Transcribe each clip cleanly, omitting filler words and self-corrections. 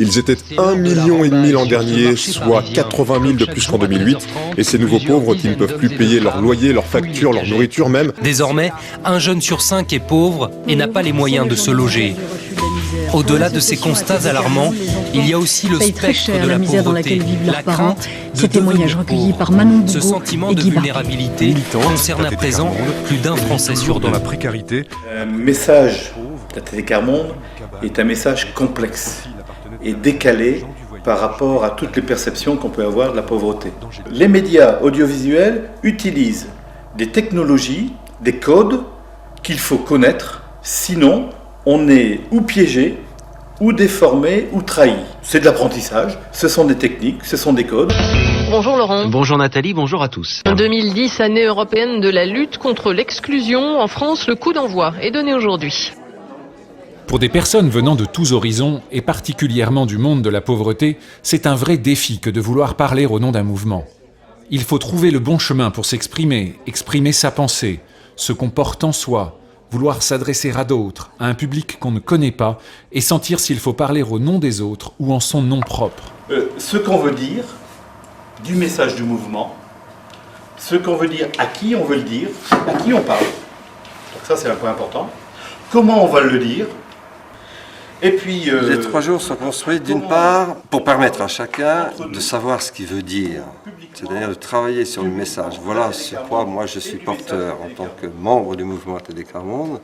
Ils étaient 1,5 million l'an dernier, soit 80 000 de plus qu'en 2008. Et ces nouveaux pauvres qui ne peuvent plus payer leur loyer, leurs factures, leur nourriture même. Désormais, un jeune sur 5 est pauvre et n'a pas les moyens de se loger. Au-delà de ces constats alarmants, il y a aussi le spectre de la pauvreté, la crainte de devenir pauvre. Ce sentiment de vulnérabilité concerne à présent plus d'un Français sur deux. Dans la précarité. Un message d'ATD Quart Monde est un message complexe et décalé par rapport à toutes les perceptions qu'on peut avoir de la pauvreté. Les médias audiovisuels utilisent des technologies, des codes qu'il faut connaître, sinon on est ou piégé, ou déformé, ou trahi. C'est de l'apprentissage, ce sont des techniques, ce sont des codes. Bonjour Laurent. Bonjour Nathalie, bonjour à tous. 2010, année européenne de la lutte contre l'exclusion. En France, le coup d'envoi est donné aujourd'hui. Pour des personnes venant de tous horizons, et particulièrement du monde de la pauvreté, c'est un vrai défi que de vouloir parler au nom d'un mouvement. Il faut trouver le bon chemin pour s'exprimer, exprimer sa pensée, ce qu'on porte en soi, vouloir s'adresser à d'autres, à un public qu'on ne connaît pas, et sentir s'il faut parler au nom des autres ou en son nom propre. Ce qu'on veut dire, du message du mouvement, ce qu'on veut dire, à qui on veut le dire, à qui on parle. Donc ça c'est un point important. Comment on va le dire. Et puis, les 3 jours sont construits d'une part pour permettre à chacun de savoir ce qu'il veut dire, c'est-à-dire de travailler sur le message. Voilà sur quoi moi je suis porteur en tant que membre du mouvement ATD Quart Monde.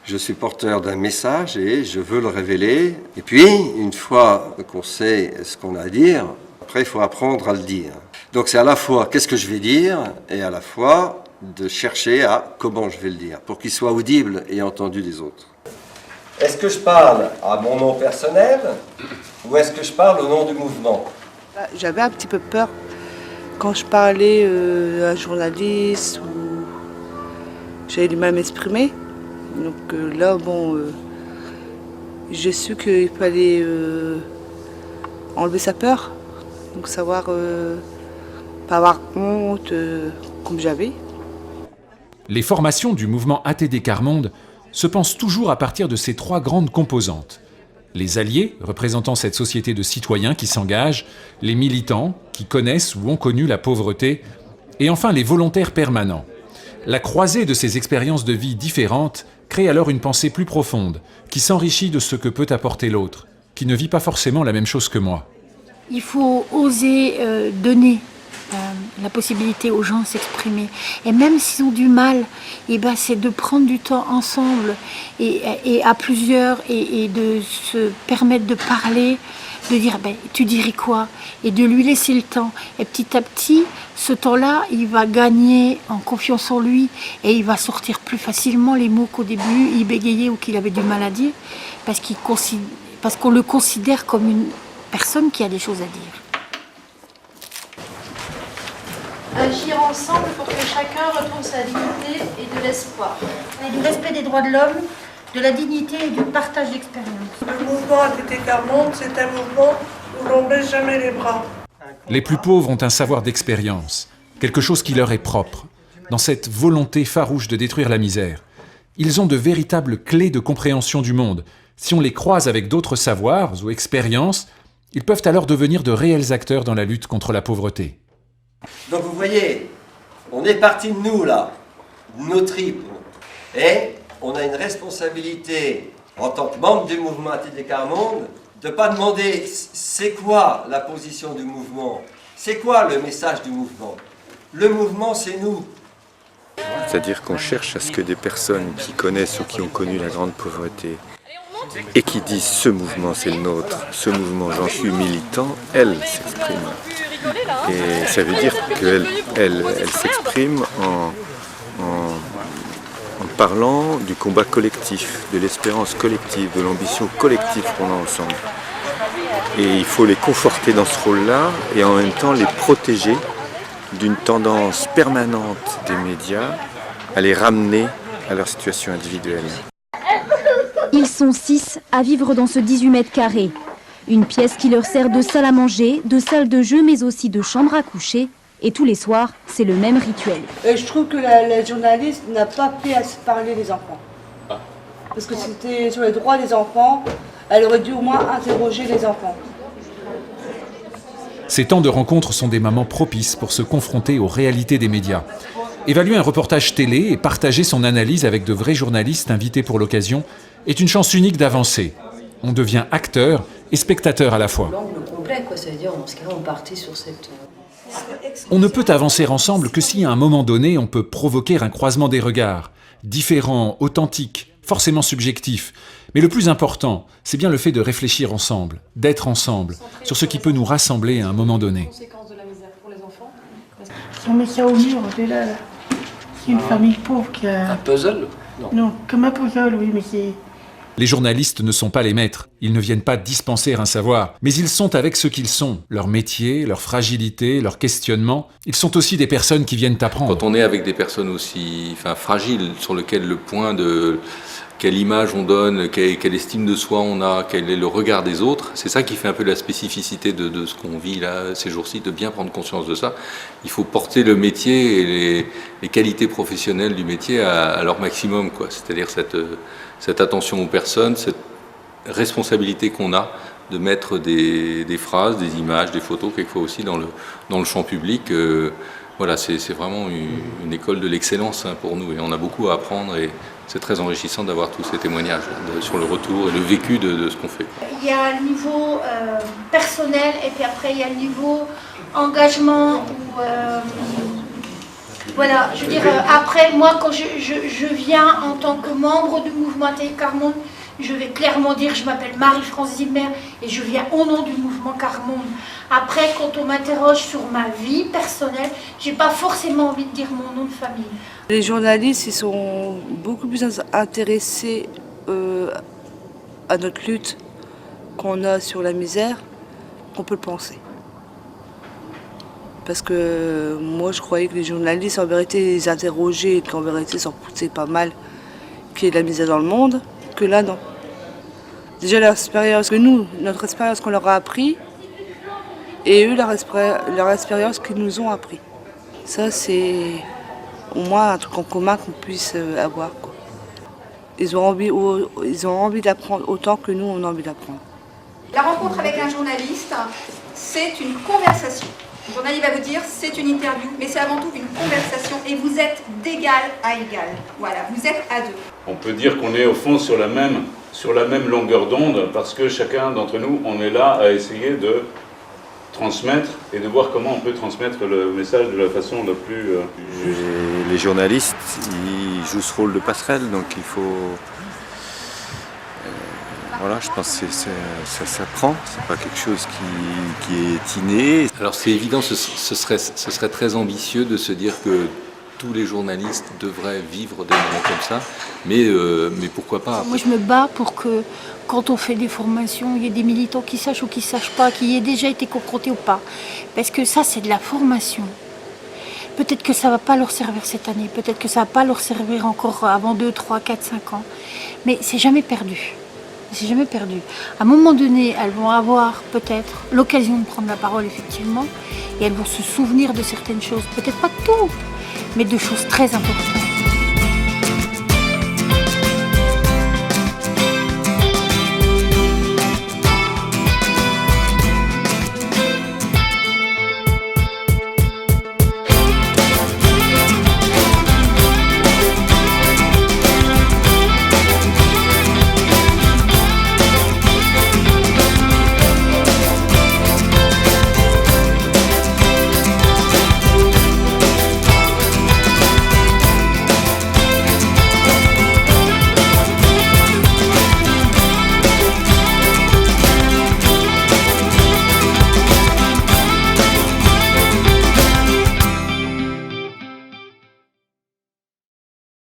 Je suis porteur d'un message et je veux le révéler. Et puis, une fois qu'on sait ce qu'on a à dire, après il faut apprendre à le dire. Donc c'est à la fois qu'est-ce que je vais dire et à la fois de chercher à comment je vais le dire pour qu'il soit audible et entendu des autres. Est-ce que je parle à mon nom personnel ou est-ce que je parle au nom du mouvement? J'avais un petit peu peur quand je parlais à un journaliste ou j'allais du mal m'exprimer. Donc là, j'ai su qu'il fallait enlever sa peur, donc savoir pas avoir honte comme j'avais. Les formations du mouvement ATD Quart Monde se pensent toujours à partir de ces 3 grandes composantes. Les alliés, représentant cette société de citoyens qui s'engagent, les militants, qui connaissent ou ont connu la pauvreté, et enfin les volontaires permanents. La croisée de ces expériences de vie différentes crée alors une pensée plus profonde, qui s'enrichit de ce que peut apporter l'autre, qui ne vit pas forcément la même chose que moi. Il faut oser donner la possibilité aux gens de s'exprimer. Et même s'ils ont du mal, c'est de prendre du temps ensemble et à plusieurs et de se permettre de parler, de dire tu dirais quoi et de lui laisser le temps. Et petit à petit, ce temps-là, il va gagner en confiance en lui et il va sortir plus facilement les mots qu'au début il bégayait ou qu'il avait du mal à dire parce qu'on le considère comme une personne qui a des choses à dire. Agir ensemble pour que chacun retrouve sa dignité et de l'espoir. Et du respect des droits de l'homme, de la dignité et du partage d'expérience. Le mouvement ATD Quart Monde, c'est un mouvement où l'on ne baisse jamais les bras. Les plus pauvres ont un savoir d'expérience, quelque chose qui leur est propre, dans cette volonté farouche de détruire la misère. Ils ont de véritables clés de compréhension du monde. Si on les croise avec d'autres savoirs ou expériences, ils peuvent alors devenir de réels acteurs dans la lutte contre la pauvreté. Donc vous voyez, on est parti de nous là, de nos tripes, et on a une responsabilité en tant que membre du mouvement ATD Quart Monde de ne pas demander c'est quoi la position du mouvement, c'est quoi le message du mouvement. Le mouvement c'est nous. C'est-à-dire qu'on cherche à ce que des personnes qui connaissent ou qui ont connu la grande pauvreté et qui disent ce mouvement c'est le nôtre, ce mouvement j'en suis militant, elles s'expriment. Et ça veut dire qu'elle s'exprime en parlant du combat collectif, de l'espérance collective, de l'ambition collective qu'on a ensemble. Et il faut les conforter dans ce rôle-là et en même temps les protéger d'une tendance permanente des médias à les ramener à leur situation individuelle. Ils sont 6 à vivre dans ce 18 mètres carrés. Une pièce qui leur sert de salle à manger, de salle de jeu, mais aussi de chambre à coucher. Et tous les soirs, c'est le même rituel. Et je trouve que la journaliste n'a pas fait assez parler des enfants. Parce que c'était sur les droits des enfants, elle aurait dû au moins interroger les enfants. Ces temps de rencontre sont des moments propices pour se confronter aux réalités des médias. Évaluer un reportage télé et partager son analyse avec de vrais journalistes invités pour l'occasion est une chance unique d'avancer. On devient acteur et spectateur à la fois. L'angle complet, quoi, ça veut dire, dans ce cas-là, on partait sur cette... On ne peut avancer ensemble que si, à un moment donné, on peut provoquer un croisement des regards, différent, authentique, forcément subjectif. Mais le plus important, c'est bien le fait de réfléchir ensemble, d'être ensemble, sur ce qui peut nous rassembler à un moment donné. Si on met ça au mur, là, c'est une famille pauvre qui a... Un puzzle? Non, comme un puzzle, oui, mais c'est... Les journalistes ne sont pas les maîtres, ils ne viennent pas dispenser un savoir, mais ils sont avec ce qu'ils sont, leur métier, leur fragilité, leur questionnement. Ils sont aussi des personnes qui viennent apprendre. Quand on est avec des personnes aussi fragiles, sur lesquelles le point de quelle image on donne, quelle estime de soi on a, quel est le regard des autres, c'est ça qui fait un peu la spécificité de ce qu'on vit là ces jours-ci, de bien prendre conscience de ça. Il faut porter le métier et les qualités professionnelles du métier à leur maximum, quoi. C'est-à-dire cette attention aux personnes, cette responsabilité qu'on a de mettre des phrases, des images, des photos, quelquefois aussi dans le champ public. Voilà, c'est vraiment une école de l'excellence pour nous et on a beaucoup à apprendre et c'est très enrichissant d'avoir tous ces témoignages sur le retour et le vécu de ce qu'on fait. Il y a le niveau personnel et puis après il y a le niveau engagement ou... Voilà, je veux dire, après, moi, quand je viens en tant que membre du mouvement ATD Quart Monde, je vais clairement dire, je m'appelle Marie-France Zilmer et je viens au nom du mouvement Quart Monde. Après, quand on m'interroge sur ma vie personnelle, j'ai pas forcément envie de dire mon nom de famille. Les journalistes, ils sont beaucoup plus intéressés à notre lutte qu'on a sur la misère qu'on peut le penser. Parce que moi, je croyais que les journalistes, en vérité, les interrogeaient et qu'en vérité, s'en foutaient pas mal qu'il y ait de la misère dans le monde, que là, non. Déjà, l'expérience que nous, notre expérience qu'on leur a appris, et eux, leur expérience qu'ils nous ont appris. Ça, c'est au moins un truc en commun qu'on puisse avoir, quoi. Ils ont envie d'apprendre autant que nous, on a envie d'apprendre. La rencontre avec un journaliste, c'est une conversation. Le journaliste va vous dire, c'est une interview, mais c'est avant tout une conversation et vous êtes d'égal à égal. Voilà, vous êtes à deux. On peut dire qu'on est au fond sur la même longueur d'onde parce que chacun d'entre nous, on est là à essayer de transmettre et de voir comment on peut transmettre le message de la façon la plus... Les journalistes, ils jouent ce rôle de passerelle, donc il faut... Voilà, je pense que ça s'apprend, c'est pas quelque chose qui est inné. Alors c'est évident, ce serait très ambitieux de se dire que tous les journalistes devraient vivre des moments comme ça, mais pourquoi pas après. Moi je me bats pour que quand on fait des formations, il y ait des militants qui sachent ou qui ne sachent pas, qui aient déjà été confrontés ou pas. Parce que ça c'est de la formation. Peut-être que ça ne va pas leur servir cette année, peut-être que ça ne va pas leur servir encore avant 2, 3, 4, 5 ans, mais c'est jamais perdu. C'est jamais perdu. À un moment donné, elles vont avoir peut-être l'occasion de prendre la parole, effectivement, et elles vont se souvenir de certaines choses, peut-être pas de tout, mais de choses très importantes.